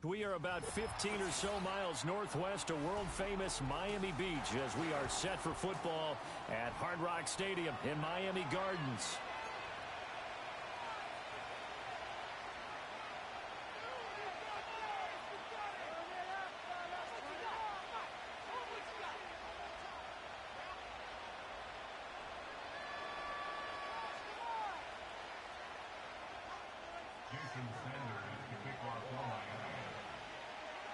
We are about 15 or so miles northwest of world-famous Miami Beach as we are set for football at Hard Rock Stadium in Miami Gardens.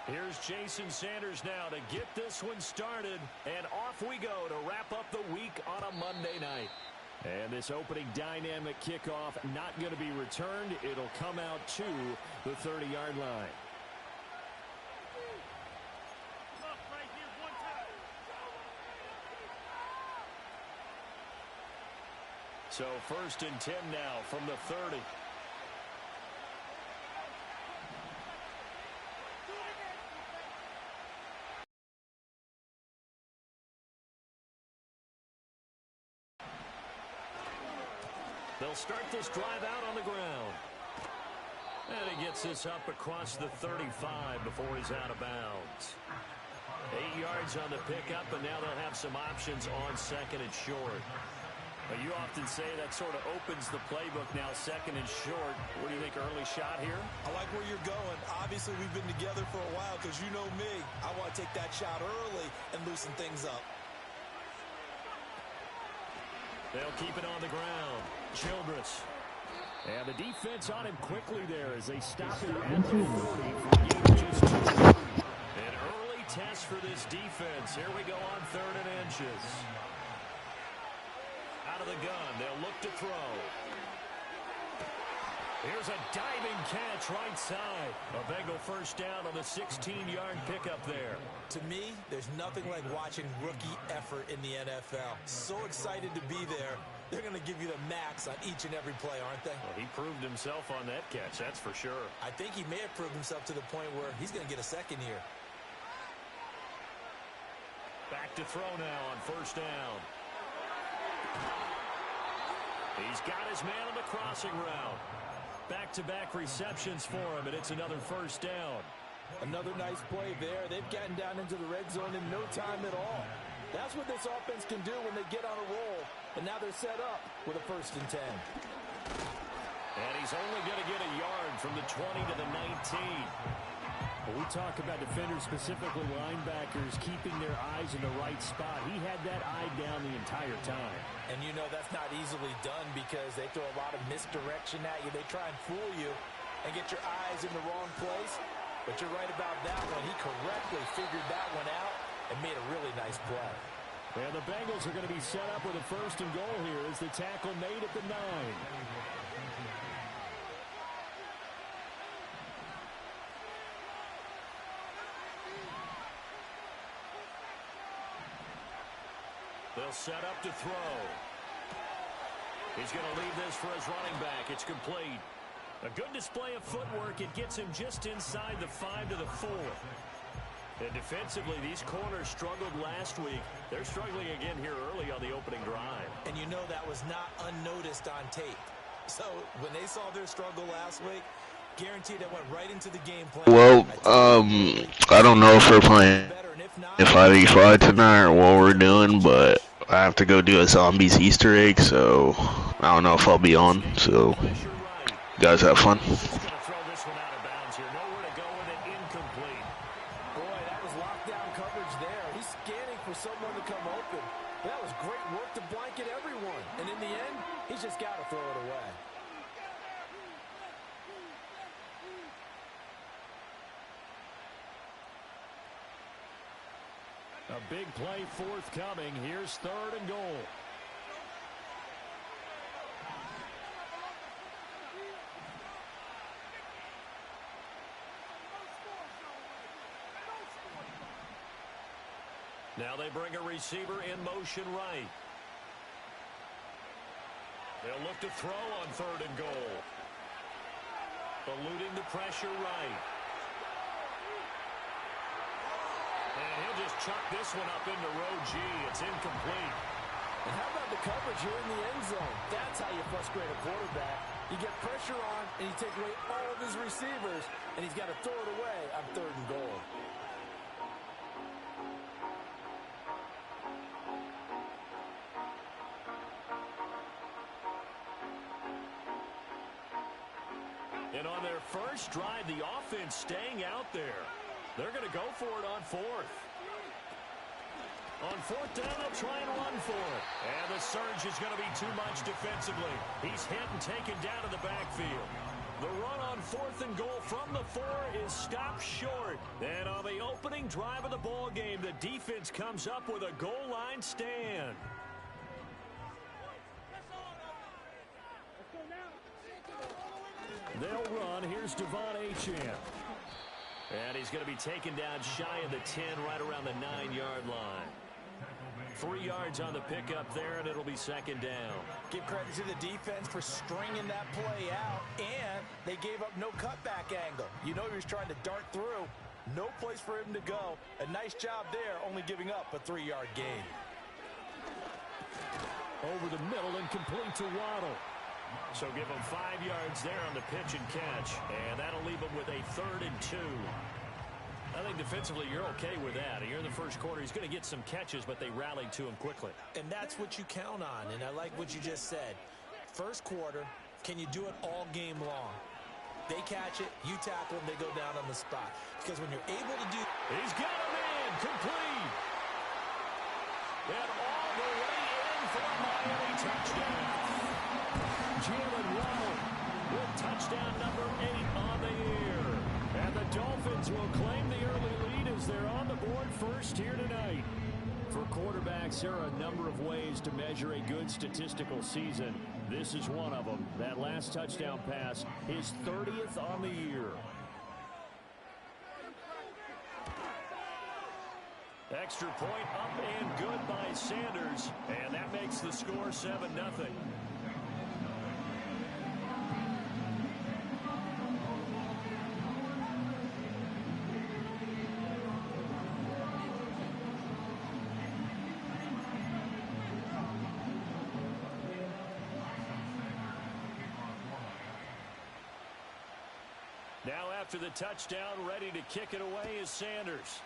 Here's Jason Sanders now to get this one started, and off we go to wrap up the week on a Monday night. And this opening dynamic kickoff not going to be returned. It'll come out to the 30-yard line. So 1st and 10 now from the 30. They'll start this drive out on the ground. And he gets this up across the 35 before he's out of bounds. 8 yards on the pickup, and now they'll have some options on 2nd and short. But you often say that sort of opens the playbook now, 2nd and short. What do you think, early shot here? I like where you're going. Obviously, we've been together for a while because you know me. I want to take that shot early and loosen things up. They'll keep it on the ground. Childress. And the defense on him quickly there as they stop him at the 40 for gain just 2. An early test for this defense. Here we go on 3rd and inches. Out of the gun. They'll look to throw. Here's a diving catch right side. A Bengal first down on the 16-yard pickup there. To me, there's nothing like watching rookie effort in the NFL. So excited to be there. They're going to give you the max on each and every play, aren't they? Well, he proved himself on that catch, that's for sure. I think he may have proved himself to the point where he's going to get a second here. Back to throw now on 1st down. He's got his man on the crossing route. Back-to-back receptions for him, and it's another 1st down. Another nice play there. They've gotten down into the red zone in no time at all. That's what this offense can do when they get on a roll. And now they're set up with a 1st and 10. And he's only going to get a yard from the 20 to the 19. When we talk about defenders, specifically linebackers, keeping their eyes in the right spot, he had that eye down the entire time. And you know that's not easily done because they throw a lot of misdirection at you. They try and fool you and get your eyes in the wrong place. But you're right about that one. He correctly figured that one out and made a really nice play. And the Bengals are going to be set up with a 1st and goal here as the tackle made at the 9. They'll set up to throw. He's going to leave this for his running back. It's complete. A good display of footwork. It gets him just inside the 5 to the 4. And defensively, these corners struggled last week. They're struggling again here early on the opening drive. And you know that was not unnoticed on tape. So when they saw their struggle last week, guaranteed that went right into the game plan. Well, I don't know if we're playing 5v5 tonight or what we're doing, but I have to go do a zombies Easter egg, so I don't know if I'll be on. So you guys have fun. Someone to come open. That was great work to blanket everyone. And in the end, he's just got to throw it away. A big play forthcoming. Here's 3rd and goal. Now they bring a receiver in motion right. They'll look to throw on 3rd and goal. Eluding the pressure right. And he'll just chuck this one up into row G. It's incomplete. And how about the coverage here in the end zone? That's how you frustrate a quarterback. You get pressure on, and you take away all of his receivers, and he's got to throw it away on 3rd and goal. And on their first drive, the offense staying out there. They're going to go for it on 4th. On 4th down, they'll try and run for it. And the surge is going to be too much defensively. He's hit and taken down to the backfield. The run on 4th and goal from the 4 is stopped short. And on the opening drive of the ball game, the defense comes up with a goal line stand. They'll run. Here's Devon Achane. And he's going to be taken down shy of the 10, right around the 9-yard line. 3 yards on the pickup there, and it'll be 2nd down. Give credit to the defense for stringing that play out, and they gave up no cutback angle. You know he was trying to dart through. No place for him to go. A nice job there, only giving up a 3-yard gain. Over the middle and complete to Waddle. So give him 5 yards there on the pitch and catch, and that'll leave him with a 3rd and 2. I think defensively you're okay with that. Here in the first quarter, he's going to get some catches, but they rallied to him quickly. And that's what you count on, and I like what you just said. First quarter, can you do it all game long? They catch it, you tackle them, they go down on the spot. Because when you're able to do... He's got a man, complete. And all the way in for a Miami touchdown. Jalen Waddle with touchdown number 8 on the year. And the Dolphins will claim the early lead as they're on the board first here tonight. For quarterbacks, there are a number of ways to measure a good statistical season. This is one of them. That last touchdown pass, his 30th on the year. Extra point up and good by Sanders. And that makes the score 7-0. Now after the touchdown, ready to kick it away is Sanders.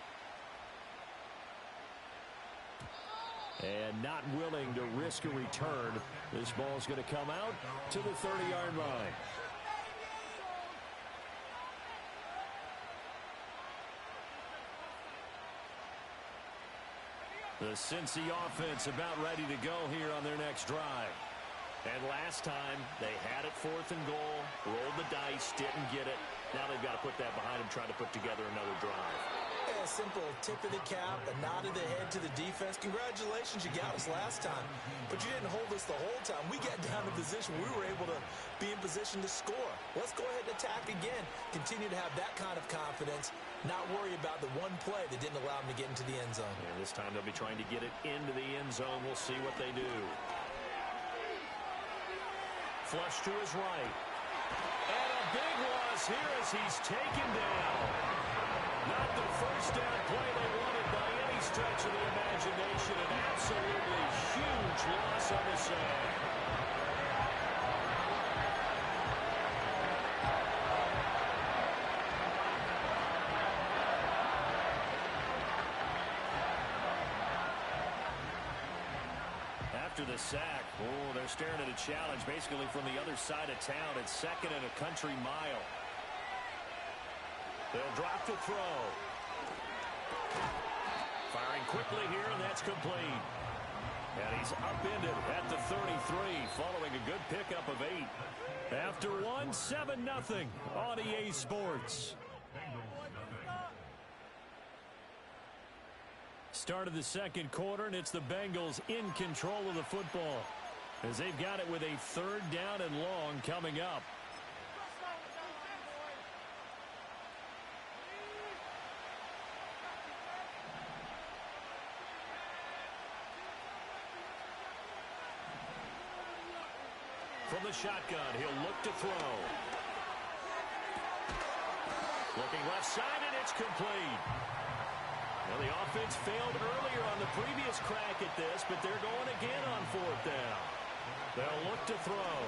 And not willing to risk a return. This ball's going to come out to the 30-yard line. The Cincy offense about ready to go here on their next drive. And last time, they had it 4th and goal, rolled the dice, didn't get it. Now they've got to put that behind them, try to put together another drive. A simple tip of the cap, a nod of the head to the defense. Congratulations, you got us last time. But you didn't hold us the whole time. We got down to position. We were able to be in position to score. Let's go ahead and attack again. Continue to have that kind of confidence. Not worry about the one play that didn't allow them to get into the end zone. And this time they'll be trying to get it into the end zone. We'll see what they do. Flush to his right. And a big loss here as he's taken down. Not the first down play they wanted by any stretch of the imagination. An absolutely huge loss on the side. After the sack, they're staring at a challenge basically from the other side of town. It's 2nd and a country mile. They'll drop the throw. Firing quickly here, and that's complete. And he's upended at the 33, following a good pickup of 8. After one, 7-0 on EA Sports. Start of the second quarter, and it's the Bengals in control of the football as they've got it with a 3rd down and long coming up. From the shotgun, he'll look to throw. Looking left side, and it's complete. Well, the offense failed earlier on the previous crack at this, but they're going again on fourth down. They'll look to throw.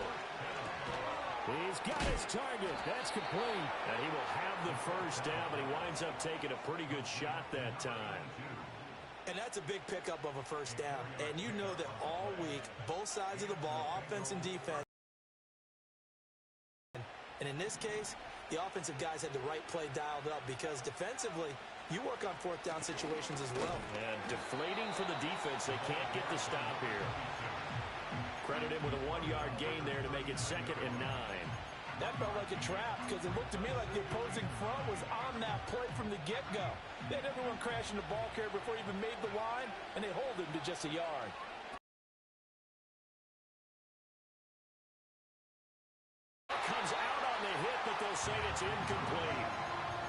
He's got his target. That's complete. And he will have the first down, but he winds up taking a pretty good shot that time. And that's a big pickup of a first down. And you know that all week, both sides of the ball, offense and defense. And in this case, the offensive guys had the right play dialed up because defensively, you work on fourth down situations as well. And deflating for the defense. They can't get the stop here. Credit him with a 1-yard gain there to make it 2nd and 9. That felt like a trap because it looked to me like the opposing front was on that play from the get-go. They had everyone crashing the ball carrier before he even made the line, and they hold him to just a yard. Comes out on the hit, but they'll say it's incomplete.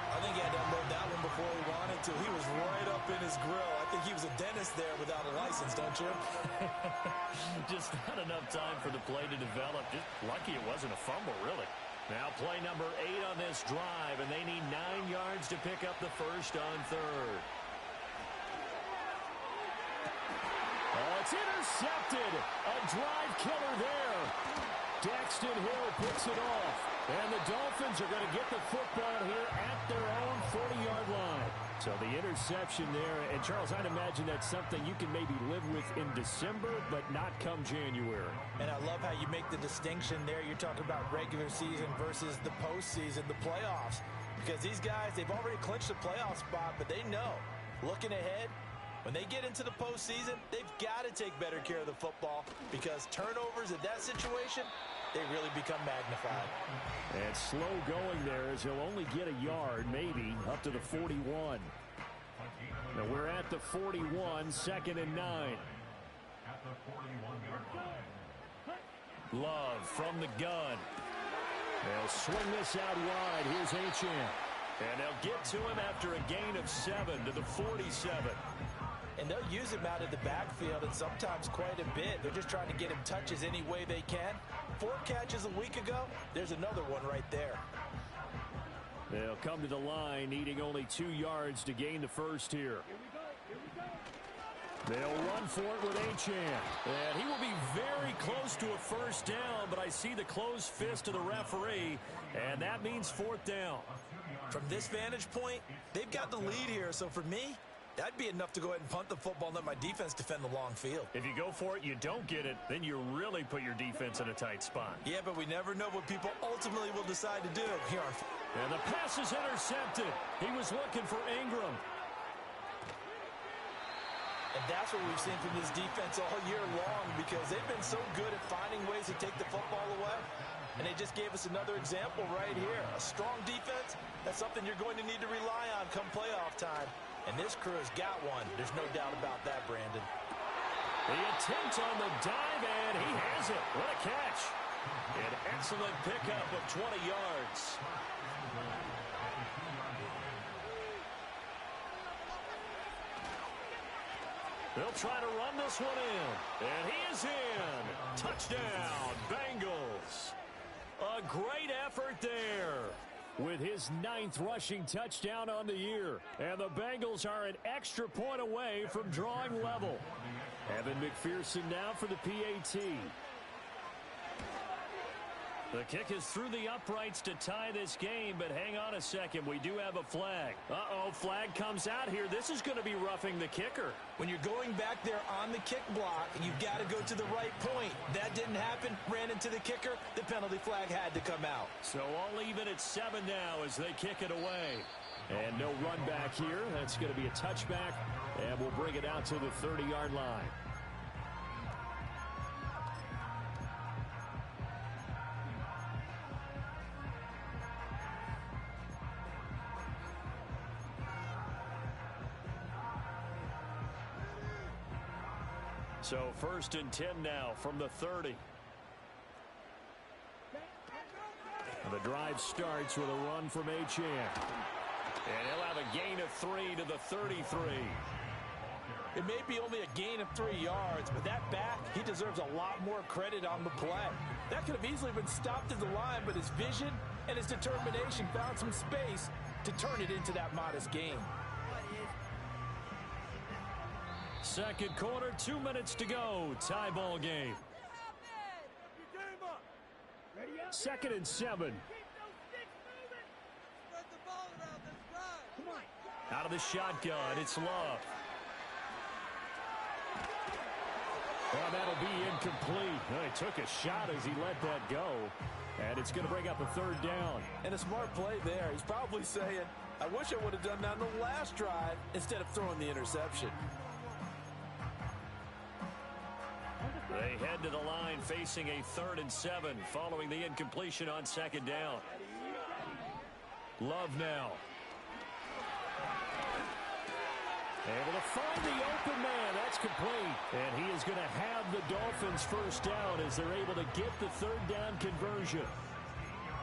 I think he had to unload that one before he wanted to. He was right up in his grill. I think he was a dentist there without a license, don't you? Just not enough time for the play to develop. Just lucky it wasn't a fumble, really. Now play number 8 on this drive, and they need 9 yards to pick up the first on 3rd. Oh, it's intercepted. A drive killer there. Daxton Hill picks it off. And the Dolphins are going to get the football here at their own 40-yard line. So the interception there. And, Charles, I'd imagine that's something you can maybe live with in December, but not come January. And I love how you make the distinction there. You're talking about regular season versus the postseason, the playoffs. Because these guys, they've already clinched the playoff spot, but they know, looking ahead, when they get into the postseason, they've got to take better care of the football because turnovers in that situation, they really become magnified. And slow going there as he'll only get a yard, maybe, up to the 41. Now we're at the 41, 2nd and 9. Love from the gun. They'll swing this out wide. Here's Achane. And they'll get to him after a gain of 7 to the 47. And they'll use him out of the backfield, and sometimes quite a bit. They're just trying to get him touches any way they can. 4 catches a week ago, there's another one right there. They'll come to the line, needing only 2 yards to gain the first here. They'll run for it with Achane. And he will be very close to a first down, but I see the closed fist of the referee, and that means 4th down. From this vantage point, they've got the lead here, so for me, that'd be enough to go ahead and punt the football and let my defense defend the long field. If you go for it, you don't get it, then you really put your defense in a tight spot. Yeah, but we never know what people ultimately will decide to do here on. And the pass is intercepted. He was looking for Ingram. And that's what we've seen from this defense all year long because they've been so good at finding ways to take the football away. And they just gave us another example right here. A strong defense, that's something you're going to need to rely on come playoff time. And this crew has got one. There's no doubt about that, Brandon. The attempt on the dive, and he has it. What a catch. An excellent pickup of 20 yards. They'll try to run this one in. And he is in. Touchdown, Bengals. A great effort there. With his 9th rushing touchdown on the year. And the Bengals are an extra point away from drawing level. Evan McPherson now for the PAT. The kick is through the uprights to tie this game, but hang on a second. We do have a flag. Uh-oh, flag comes out here. This is going to be roughing the kicker. When you're going back there on the kick block, you've got to go to the right point. That didn't happen. Ran into the kicker. The penalty flag had to come out. So all even at 7 now as they kick it away. And no run back here. That's going to be a touchback, and we'll bring it out to the 30-yard line. So 1st and 10 now from the 30. And the drive starts with a run from Achane. And he'll have a gain of 3 to the 33. It may be only a gain of 3 yards, but that back, he deserves a lot more credit on the play. That could have easily been stopped at the line, but his vision and his determination found some space to turn it into that modest gain. Second quarter, 2 minutes to go. Tie ball game. Second and 7. Out of the shotgun, it's Love. Well, that'll be incomplete. Well, he took a shot as he let that go. And it's going to bring up a third down. And a smart play there. He's probably saying, I wish I would have done that on the last drive instead of throwing the interception. They head to the line facing a 3rd and 7 following the incompletion on second down. Love now. Able to find the open man. That's complete. And he is going to have the Dolphins first down as they're able to get the third down conversion.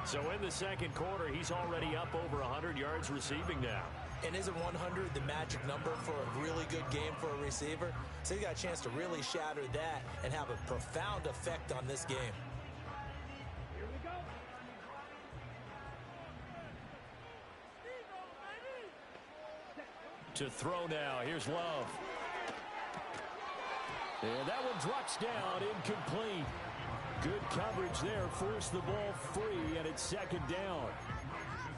So in the second quarter, he's already up over 100 yards receiving now. And isn't 100 the magic number for a really good game for a receiver? So he got a chance to really shatter that and have a profound effect on this game. Here we go. To throw now. Here's Love. And that one drops down, incomplete. Good coverage there. Forced the ball free, and it's second down.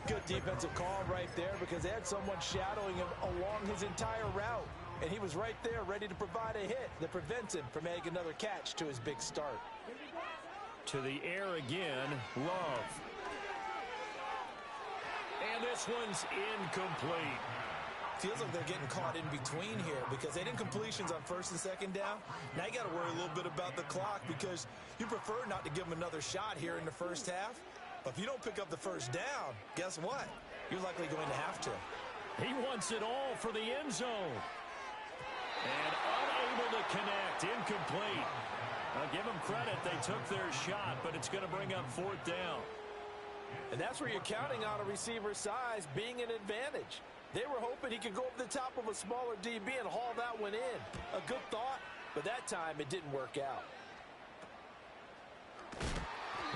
Good defensive call right there because they had someone shadowing him along his entire route. And he was right there ready to provide a hit that prevents him from making another catch to his big start. To the air again, Love. And this one's incomplete. Feels like they're getting caught in between here because they did completions on first and second down. Now you got to worry a little bit about the clock because you prefer not to give them another shot here in the first half. But if you don't pick up the first down, guess what? You're likely going to have to. He wants it all for the end zone. And unable to connect, incomplete. I'll give them credit. They took their shot, but it's going to bring up fourth down. And that's where you're counting on a receiver's size being an advantage. They were hoping he could go over the top of a smaller DB and haul that one in. A good thought, but that time it didn't work out.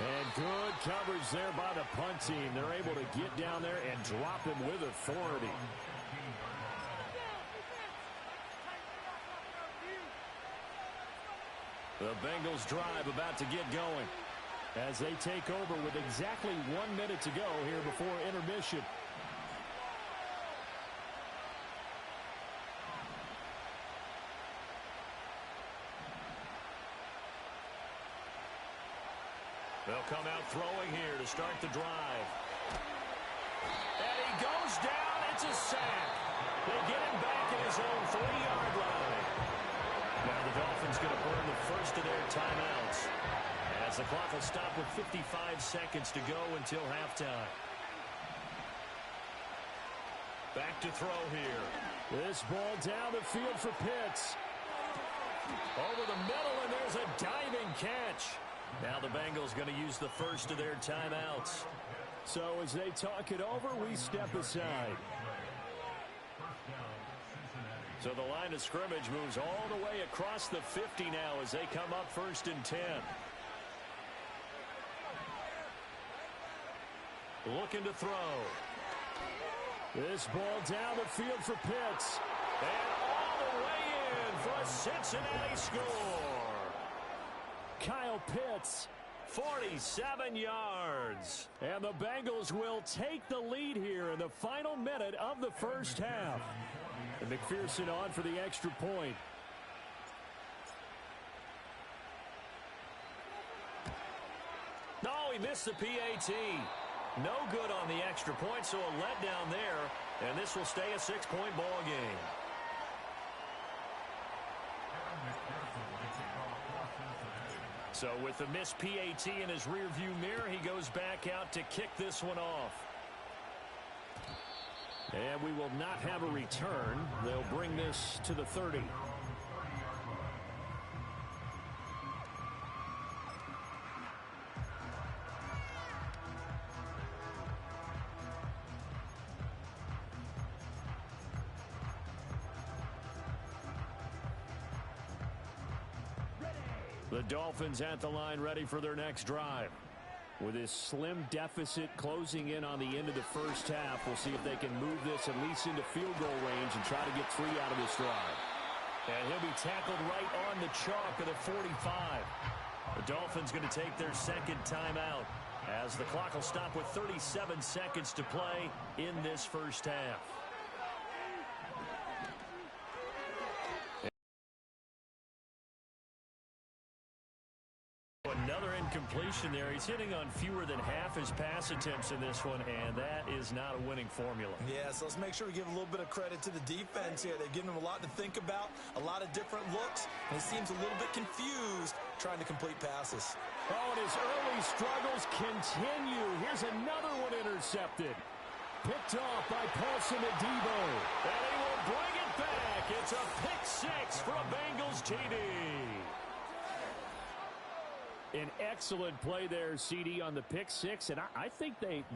And good coverage there by the punt team. They're able to get down there and drop him with authority. The Bengals drive about to get going as they take over with exactly 1 minute to go here before intermission. They'll come out throwing here to start the drive. And he goes down. It's a sack. They get him back at his own 3-yard line. Now the Dolphins going to burn the first of their timeouts as the clock will stop with 55 seconds to go until halftime. Back to throw here. This ball down the field for Pitts. Over the middle, and there's a diving catch. Now the Bengals going to use the first of their timeouts. So as they talk it over, we step aside. So the line of scrimmage moves all the way across the 50 now as they come up 1st and 10. Looking to throw. This ball down the field for Pitts. And all the way in for a Cincinnati score. Kyle Pitts, 47 yards. And the Bengals will take the lead here in the final minute of the first half. And McPherson on for the extra point. No, he missed the PAT. No good on the extra point, so a letdown there. And this will stay a 6-point ball game. So with the missed PAT in his rearview mirror, he goes back out to kick this one off. And we will not have a return. They'll bring this to the 30. The Dolphins at the line ready for their next drive. With this slim deficit closing in on the end of the first half, we'll see if they can move this at least into field goal range and try to get 3 out of this drive. And he'll be tackled right on the chalk of the 45. The Dolphins going to take their second timeout as the clock will stop with 37 seconds to play in this first half. Another incompletion there. He's hitting on fewer than half his pass attempts in this one, and that is not a winning formula. Yeah, so let's make sure we give a little bit of credit to the defense here. They've given him a lot to think about, a lot of different looks, and he seems a little bit confused trying to complete passes. Oh, and his early struggles continue. Here's another one intercepted. Picked off by Paulson Adebo. And he will bring it back. It's a pick six for a Bengals TD. An excellent play there, CD, on the pick six. And I think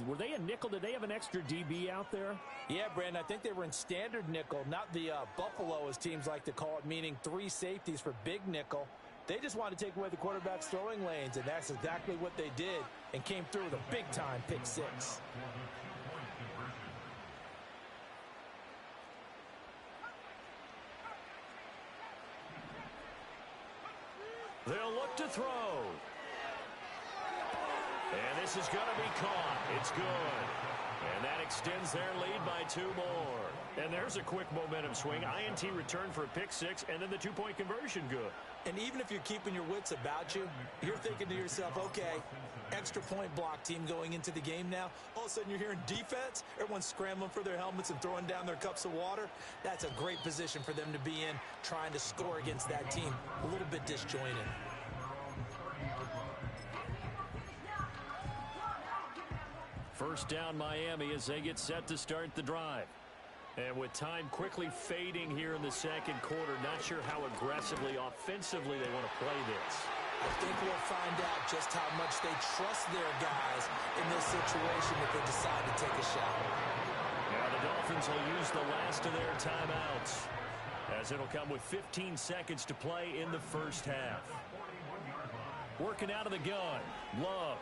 were they a nickel? Did they have an extra DB out there? Yeah, Brandon, I think they were in standard nickel, not the Buffalo, as teams like to call it, meaning 3 safeties for big nickel. They just wanted to take away the quarterback's throwing lanes, and that's exactly what they did, and came through with a big-time pick six. They'll look to throw. And this is going to be caught. It's good. And that extends their lead by 2 more. And there's a quick momentum swing. INT return for a pick six, and then the 2-point conversion good. And even if you're keeping your wits about you, you're thinking to yourself, okay, extra point block team going into the game now. All of a sudden you're hearing defense. Everyone's scrambling for their helmets and throwing down their cups of water. That's a great position for them to be in, trying to score against that team. A little bit disjointed. First down Miami as they get set to start the drive. And with time quickly fading here in the second quarter, not sure how aggressively, offensively they want to play this. I think we'll find out just how much they trust their guys in this situation if they decide to take a shot. Now the Dolphins will use the last of their timeouts, as it'll come with 15 seconds to play in the first half. Working out of the gun, Love.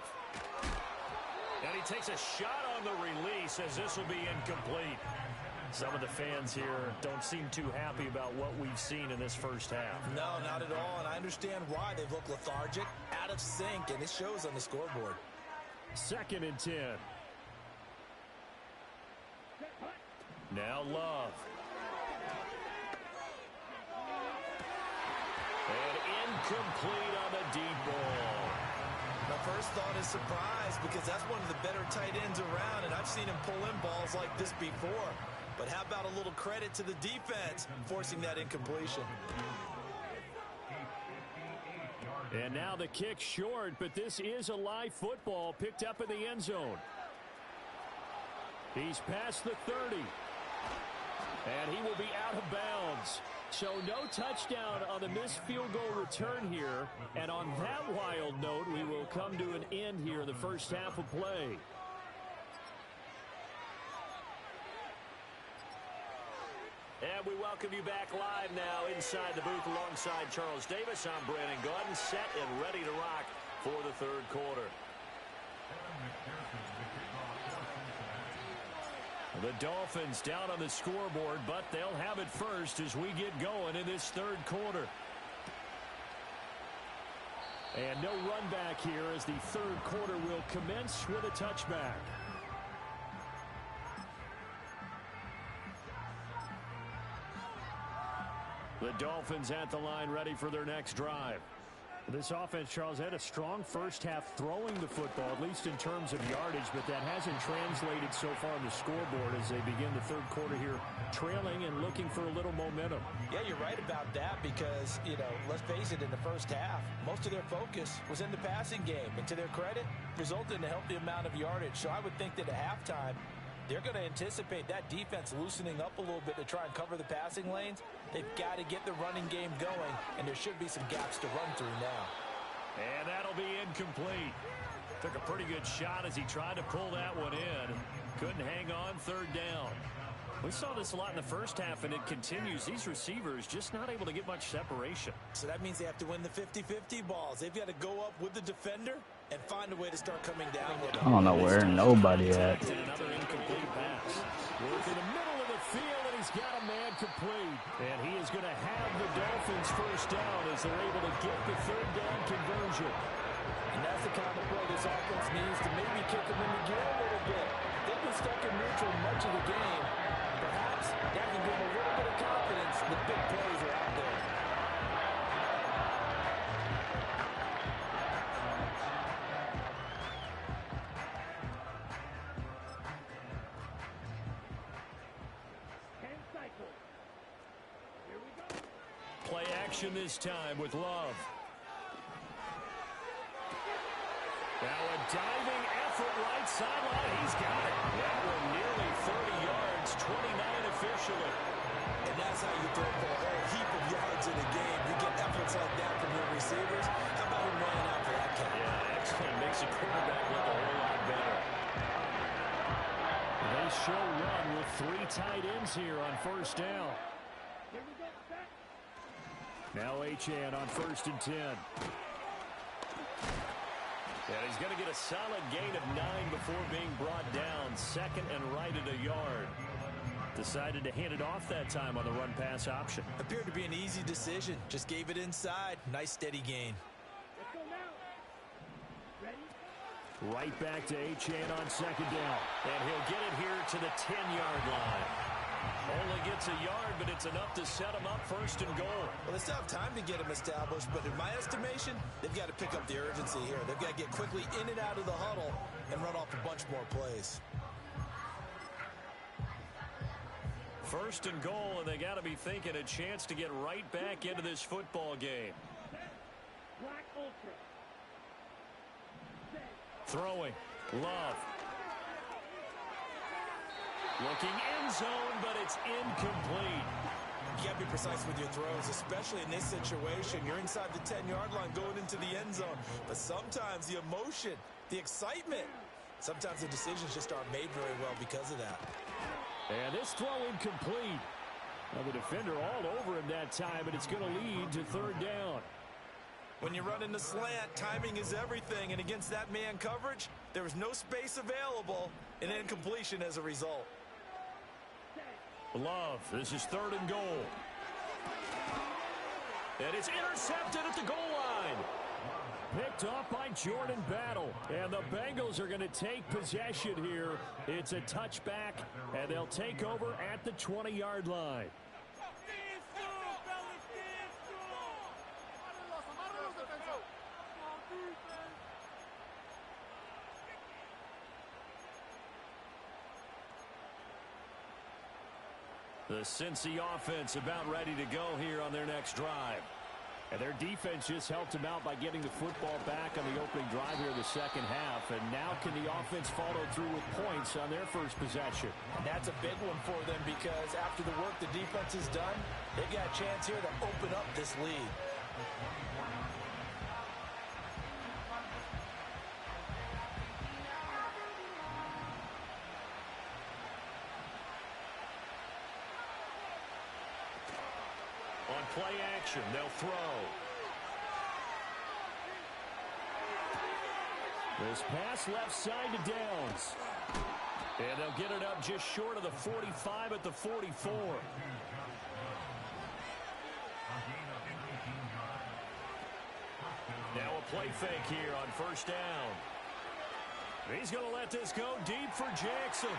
And he takes a shot on the release as this will be incomplete. Some of the fans here don't seem too happy about what we've seen in this first half. No, not at all, and I understand why. They've looked lethargic, out of sync, and it shows on the scoreboard. 2nd and 10. Now Love. And incomplete on the deep ball. My first thought is surprise, because that's one of the better tight ends around, and I've seen him pull in balls like this before. But how about a little credit to the defense forcing that incompletion? And now the kick short, but this is a live football picked up in the end zone. He's past the 30. And he will be out of bounds. So no touchdown on the missed field goal return here. And on that wild note, we will come to an end here in the first half of play. And we welcome you back live now inside the booth alongside Charles Davis. I'm Brandon Gaudin, set and ready to rock for the third quarter. The Dolphins down on the scoreboard, but they'll have it first as we get going in this third quarter. And no run back here as the third quarter will commence with a touchback. The Dolphins at the line ready for their next drive. This offense, Charles, had a strong first half throwing the football, at least in terms of yardage, but that hasn't translated so far on the scoreboard as they begin the third quarter here, trailing and looking for a little momentum. Yeah, you're right about that because, let's face it, in the first half, most of their focus was in the passing game. And to their credit, resulted in a healthy amount of yardage. So I would think that at halftime, they're going to anticipate that defense loosening up a little bit to try and cover the passing lanes. They've got to get the running game going, and there should be some gaps to run through now. And that'll be incomplete. Took a pretty good shot as he tried to pull that one in. Couldn't hang on, third down. We saw this a lot in the first half, and it continues. These receivers just not able to get much separation. So that means they have to win the 50-50 balls. They've got to go up with the defender and find a way to start coming down with I don't know where nobody at. Another incomplete pass. Work in the middle of the field, and he's got a man complete. And he is going to have the Dolphins first down as they're able to get the third down conversion. And that's the kind of play this offense needs to maybe kick them into gear a little bit. They've been stuck in neutral much of the game. Perhaps that can give them a little bit of confidence. The big plays are out there. Play action this time with Love. Now a diving effort right sideline. He's got it. That one nearly 30 yards, 29 officially. And that's how you throw for a whole heap of yards in a game. You get efforts like that from your receivers. How about him running out for that catch? Yeah, excellent. Makes the quarterback look a whole lot better. They show run with 3 tight ends here on first down. Now Achane on 1st and 10. And he's going to get a solid gain of 9 before being brought down. Second and right at a yard. Decided to hand it off that time on the run-pass option. Appeared to be an easy decision. Just gave it inside. Nice steady gain. Let's go now. Ready? Right back to Achane on 2nd down. And he'll get it here to the 10-yard line. Only gets a yard, but it's enough to set him up 1st and goal. Well, they still have time to get him established, but in my estimation, they've got to pick up the urgency here. They've got to get quickly in and out of the huddle and run off a bunch more plays. 1st and goal, and they got to be thinking a chance to get right back into this football game. Black Ultra. Throwing. Love. Looking end zone, but it's incomplete. You got to be precise with your throws, especially in this situation. You're inside the 10-yard line going into the end zone. But sometimes the emotion, the excitement, sometimes the decisions just aren't made very well because of that. And this throw incomplete. Now the defender all over him that time, but it's going to lead to 3rd down. When you run in the slant, timing is everything. And against that man coverage, there was no space available, and incompletion as a result. Love, this is 3rd and goal. And it's intercepted at the goal line. Picked off by Jordan Battle. And the Bengals are going to take possession here. It's a touchback, and they'll take over at the 20-yard line. The Cincy offense about ready to go here on their next drive. And their defense just helped them out by getting the football back on the opening drive here in the 2nd half. And now can the offense follow through with points on their first possession? And that's a big one for them because after the work the defense has done, they've got a chance here to open up this lead. On play action, they'll throw. This pass left side to Downs. And they'll get it up just short of the 45 at the 44. Now a play fake here on 1st down. He's going to let this go deep for Jackson.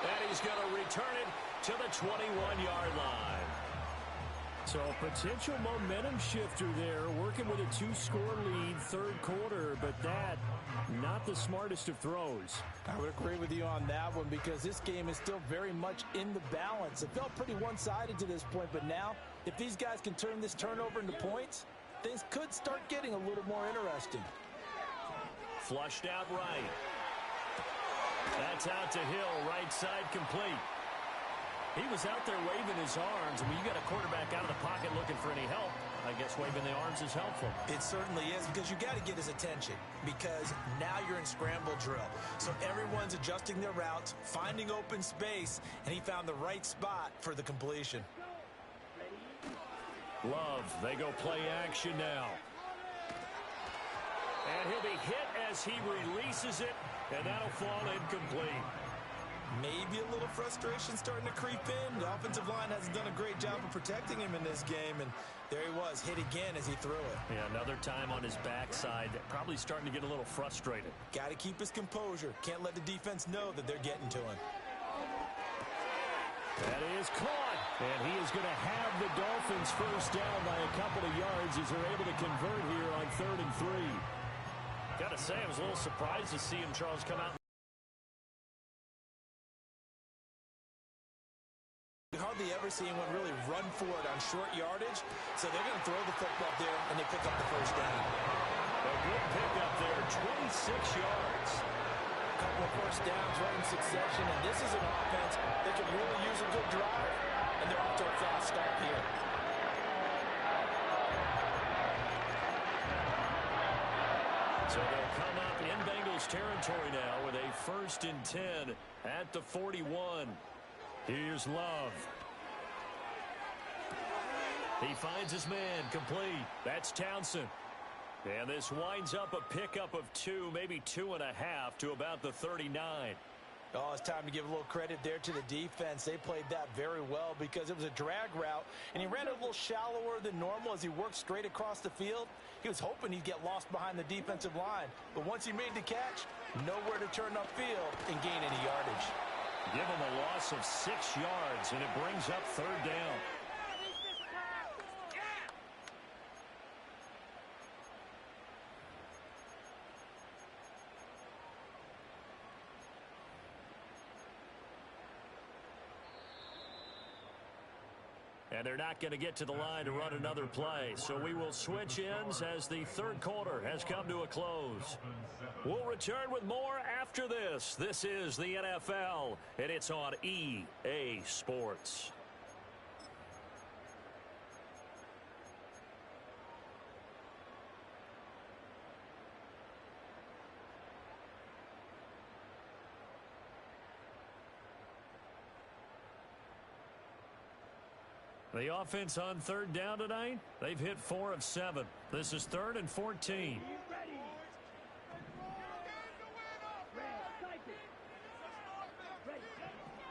And he's going to return it to the 21-yard line. So a potential momentum shifter there, working with a 2-score lead, 3rd quarter, but that, not the smartest of throws. I would agree with you on that one because this game is still very much in the balance. It felt pretty one-sided to this point, but now, if these guys can turn this turnover into points, things could start getting a little more interesting. Flushed out right. That's out to Hill, right side complete. He was out there waving his arms. I mean, you got a quarterback out of the pocket looking for any help. I guess waving the arms is helpful. It certainly is because you got to get his attention because now you're in scramble drill. So everyone's adjusting their routes, finding open space, and he found the right spot for the completion. Love, they go play action now. And he'll be hit as he releases it and that'll fall incomplete. Maybe a little frustration starting to creep in. The offensive line hasn't done a great job of protecting him in this game, and there he was, hit again as he threw it. Yeah, another time on his backside, probably starting to get a little frustrated. Got to keep his composure. Can't let the defense know that they're getting to him. That is caught, and he is going to have the Dolphins first down by a couple of yards as they're able to convert here on 3rd and 3. Got to say, I was a little surprised to see him, Charles, come out. You hardly ever see anyone really run for it on short yardage, so they're going to throw the football there, and they pick up the first down. A good pickup there, 26 yards. A couple of first downs right in succession, and this is an offense that can really use a good drive, and they're off to a fast start here. So they'll come up in Bengals territory now with a 1st and 10 at the 41. Here's Love. He finds his man, complete. That's Townsend. And this winds up a pickup of 2, maybe 2.5 to about the 39. Oh, it's time to give a little credit there to the defense. They played that very well because it was a drag route, and he ran it a little shallower than normal as he worked straight across the field. He was hoping he'd get lost behind the defensive line, but once he made the catch, nowhere to turn upfield and gain any yardage. Give him a loss of 6 yards, and it brings up 3rd down. And they're not going to get to the line to run another play. So we will switch ends as the 3rd quarter has come to a close. We'll return with more after this. This is the NFL, and it's on EA Sports. The offense on 3rd down tonight, they've hit 4 of 7. This is 3rd and 14.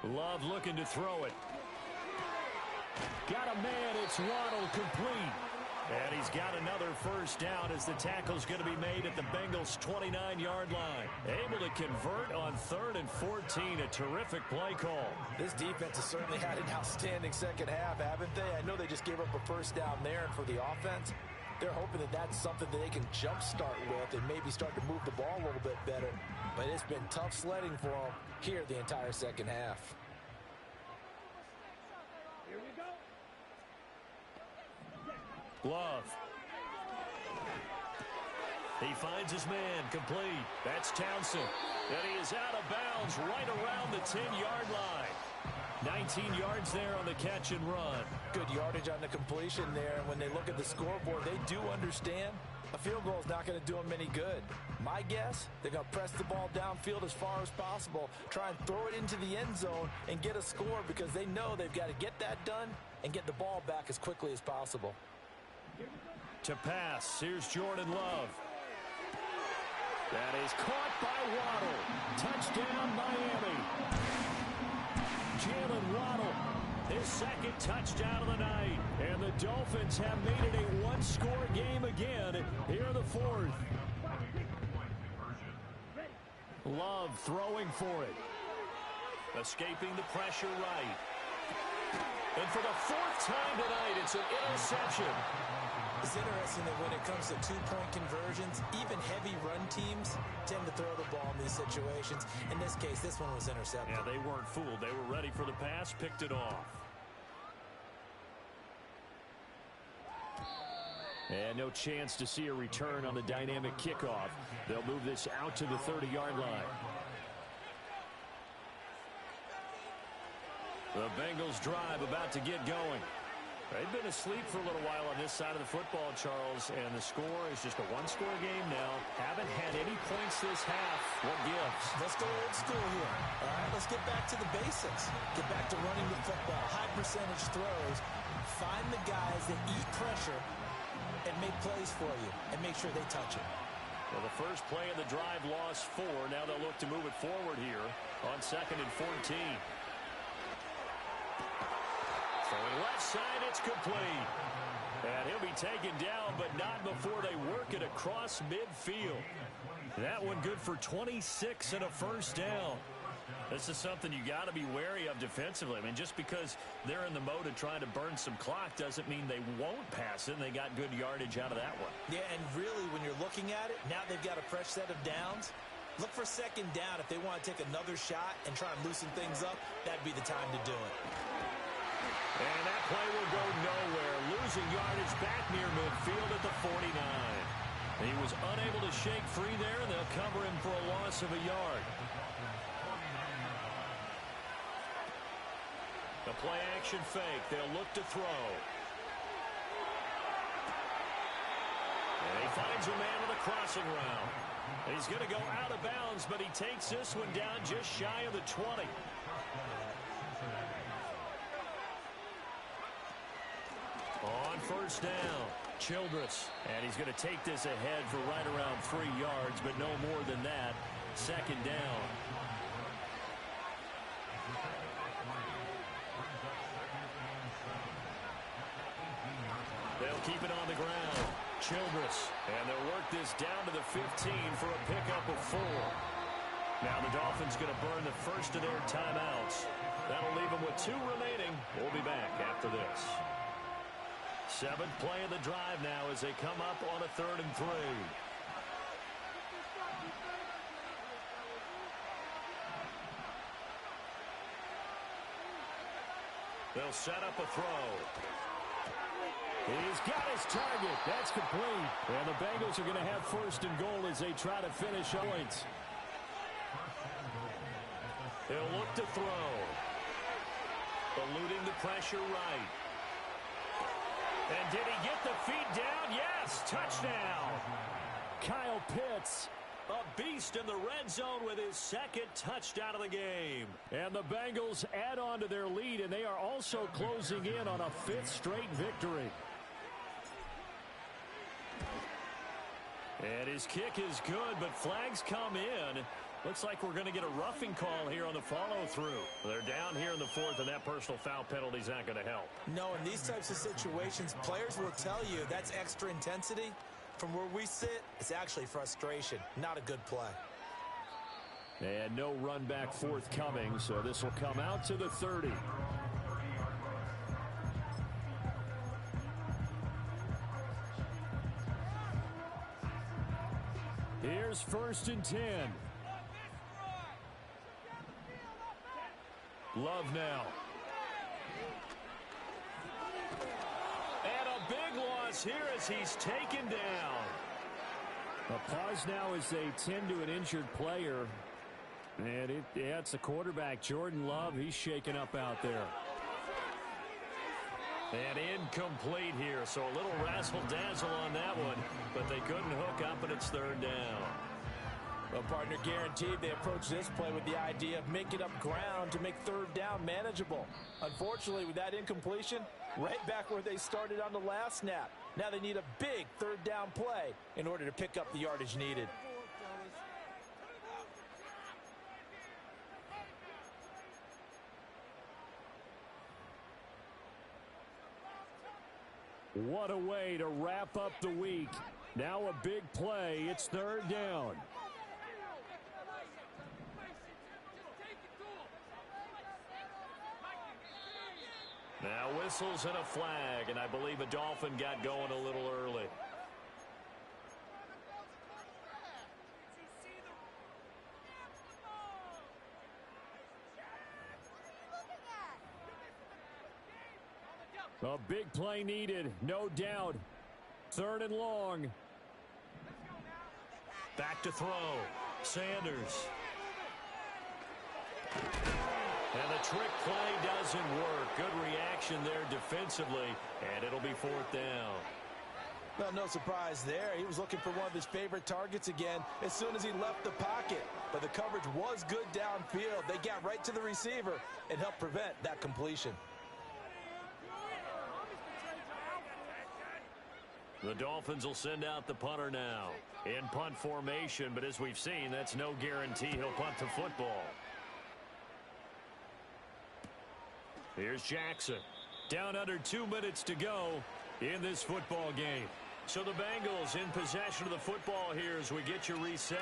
Love looking to throw it. Got a man, it's Waddle, complete. And he's got another first down as the tackle's going to be made at the Bengals' 29-yard line. Able to convert on 3rd and 14. A terrific play call. This defense has certainly had an outstanding second half, haven't they? I know they just gave up a first down there, and for the offense, they're hoping that that's something that they can jumpstart with and maybe start to move the ball a little bit better. But it's been tough sledding for them here the entire second half. Love. He finds his man, complete. That's Townsend. And he is out of bounds right around the 10-yard line. 19 yards there on the catch and run. Good yardage on the completion there. And when they look at the scoreboard, they do understand a field goal is not going to do them any good. My guess, they're going to press the ball downfield as far as possible, try and throw it into the end zone and get a score because they know they've got to get that done and get the ball back as quickly as possible. To pass, here's Jordan Love. That is caught by Waddle. Touchdown, Miami. Jalen Waddle, his 2nd touchdown of the night. And the Dolphins have made it a one-score game again here in the 4th. Love throwing for it. Escaping the pressure right. And for the 4th time tonight, it's an interception. It's interesting that when it comes to two-point conversions, even heavy run teams tend to throw the ball in these situations. In this case, this one was intercepted. Yeah, they weren't fooled. They were ready for the pass, picked it off. And no chance to see a return on the dynamic kickoff. They'll move this out to the 30-yard line. The Bengals drive about to get going. They've been asleep for a little while on this side of the football, Charles, and the score is just a one-score game now. Haven't had any points this half. What gives? Let's go old school here. All right, let's get back to the basics. Get back to running the football, high percentage throws. Find the guys that eat pressure and make plays for you and make sure they touch it. Well, the first play of the drive lost 4. Now they'll look to move it forward here on 2nd and 14. Throwing left side, it's complete. And he'll be taken down, but not before they work it across midfield. That one good for 26 and a first down. This is something you got to be wary of defensively. I mean, just because they're in the mode of trying to burn some clock doesn't mean they won't pass it, and they got good yardage out of that one. Yeah, and really, when you're looking at it, now they've got a fresh set of downs. Look for 2nd down. If they want to take another shot and try and loosen things up, that'd be the time to do it. And that play will go nowhere. Losing yardage back near midfield at the 49. He was unable to shake free there, and they'll cover him for a loss of a yard. The play-action fake. They'll look to throw. And he finds a man with a crossing route. He's going to go out of bounds, but he takes this one down just shy of the 20. On first down, Childress. And he's going to take this ahead for right around 3 yards, but no more than that. 2nd down. They'll keep it on the ground. Childress. And they'll work this down to the 15 for a pickup of 4. Now the Dolphins going to burn the first of their timeouts. That'll leave them with 2 remaining. We'll be back after this. 7th play of the drive now as they come up on a 3rd and 3. They'll set up a throw. He's got his target. That's complete. And the Bengals are going to have 1st and goal as they try to finish points. They'll look to throw. Eluding the pressure right. And did he get the feet down? Yes, touchdown. Kyle Pitts, a beast in the red zone with his 2nd touchdown of the game. And the Bengals add on to their lead, and they are also closing in on a 5th straight victory. And his kick is good, but flags come in. Looks like we're going to get a roughing call here on the follow-through. They're down here in the 4th, and that personal foul penalty is not going to help. No, in these types of situations, players will tell you that's extra intensity. From where we sit, it's actually frustration. Not a good play. And no run back forthcoming, so this will come out to the 30. Here's 1st and 10. Love now. And a big loss here as he's taken down. A pause now as they tend to an injured player. And it's the quarterback, Jordan Love. He's shaken up out there. And incomplete here, so a little razzle-dazzle on that one, but they couldn't hook up, and it's 3rd down. Well, partner, guaranteed they approach this play with the idea of making up ground to make 3rd down manageable. Unfortunately, with that incompletion, right back where they started on the last snap. Now they need a big 3rd down play in order to pick up the yardage needed. What a way to wrap up the week. Now a big play. It's 3rd down. Now whistles and a flag, and I believe a Dolphin got going a little early. A big play needed, no doubt. 3rd and long. Back to throw. Sanders. And the trick play doesn't work. Good reaction there defensively, and it'll be 4th down. Well, no surprise there. He was looking for one of his favorite targets again as soon as he left the pocket. But the coverage was good downfield. They got right to the receiver and helped prevent that completion. The Dolphins will send out the punter now. In punt formation, but as we've seen, that's no guarantee he'll punt the football. Here's Jackson. Down under 2 minutes to go in this football game. So the Bengals in possession of the football here as we get you reset.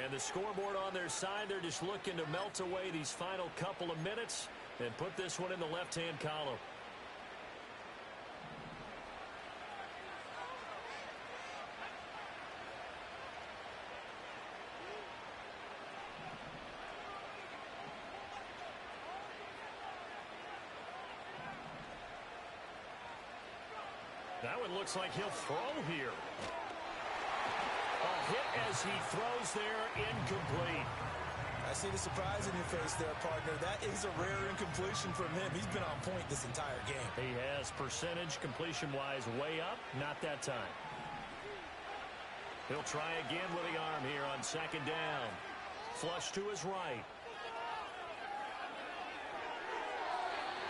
And the scoreboard on their side, they're just looking to melt away these final couple of minutes and put this one in the left-hand column. That one looks like he'll throw here. A hit as he throws there, incomplete. I see the surprise in your face there, partner. That is a rare incompletion from him. He's been on point this entire game. He has percentage completion-wise way up. Not that time. He'll try again with the arm here on second down. Flush to his right.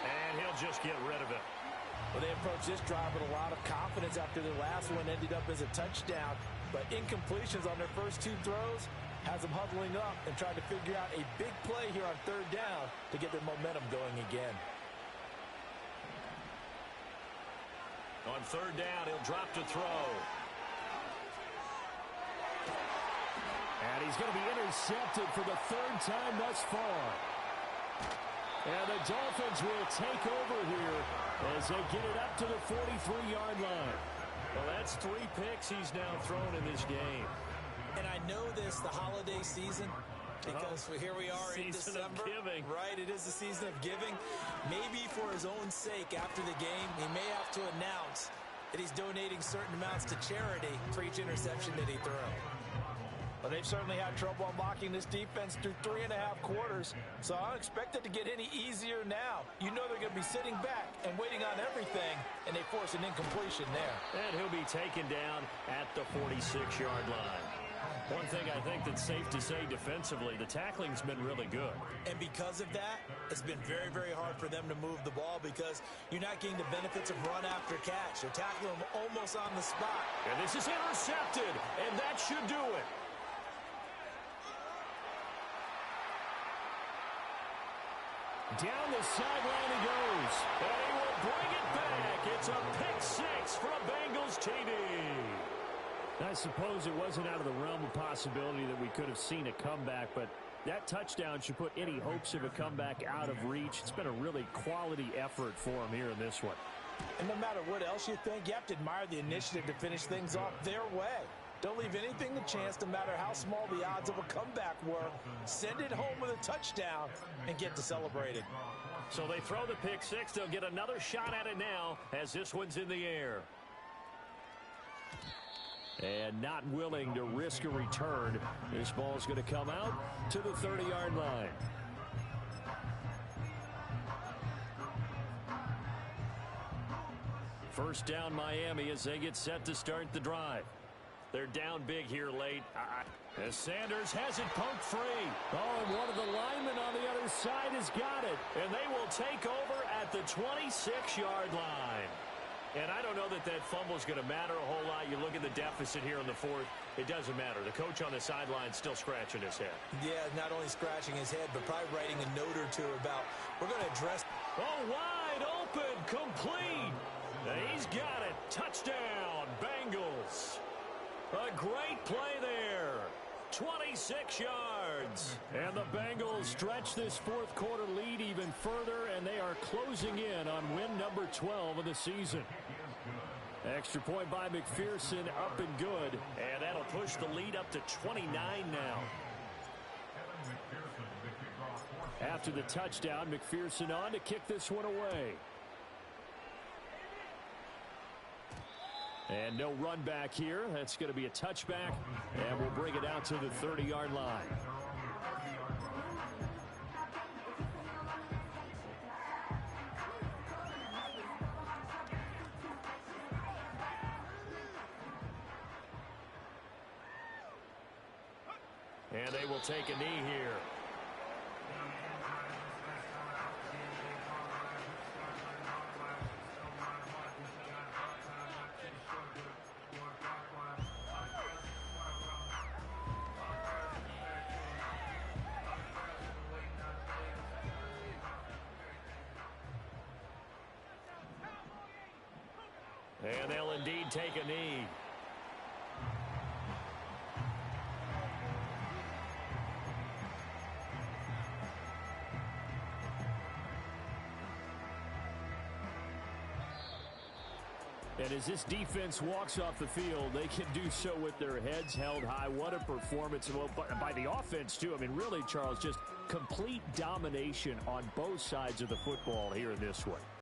And he'll just get rid of it. Well, they approached this drive with a lot of confidence after their last one ended up as a touchdown. But incompletions on their first two throws has them huddling up and trying to figure out a big play here on third down to get their momentum going again. On third down, he'll drop to throw. And he's going to be intercepted for the third time thus far. And the Dolphins will take over here as they get it up to the 43-yard line. Well, that's 3 picks he's now thrown in this game. And I know this, the holiday season, because here we are in December. Season of giving. Right, it is the season of giving. Maybe for his own sake after the game, he may have to announce that he's donating certain amounts to charity for each interception that he threw. But they've certainly had trouble unlocking this defense through 3.5 quarters, so I don't expect it to get any easier now. You know they're going to be sitting back and waiting on everything, and they force an incompletion there. And he'll be taken down at the 46-yard line. One thing I think that's safe to say defensively, the tackling's been really good. And because of that, it's been very, very hard for them to move the ball because you're not getting the benefits of run after catch. They're tackling them almost on the spot. And this is intercepted, and that should do it. Down the sideline he goes, and he will bring it back. It's a pick 6 for a Bengals TD. I suppose it wasn't out of the realm of possibility that we could have seen a comeback, but that touchdown should put any hopes of a comeback out of reach. It's been a really quality effort for him here in this one. And no matter what else you think, you have to admire the initiative to finish things off their way. Don't leave anything to chance, no matter how small the odds of a comeback were. Send it home with a touchdown and get to celebrating. So they throw the pick 6. They'll get another shot at it now as this one's in the air. And not willing to risk a return. This ball's going to come out to the 30-yard line. First down Miami as they get set to start the drive. They're down big here late. As Sanders has it poked free. Oh, and one of the linemen on the other side has got it. And they will take over at the 26-yard line. And I don't know that that fumble is going to matter a whole lot. You look at the deficit here in the fourth. It doesn't matter. The coach on the sideline still scratching his head. Yeah, not only scratching his head, but probably writing a note or two about, we're going to address. Oh, wide open, complete. He's got it. Touchdown, Bengals. A great play there. 26 yards. And the Bengals stretch this fourth quarter lead even further, and they are closing in on win number 12 of the season. Extra point by McPherson, up and good. And that'll push the lead up to 29 now. After the touchdown, McPherson on to kick this one away. And no run back here. That's going to be a touchback, and we'll bring it out to the 30-yard line. And they will take a knee here. And they'll indeed take a knee. And as this defense walks off the field, they can do so with their heads held high. What a performance by the offense, too. I mean, really, Charles, just complete domination on both sides of the football here in this one.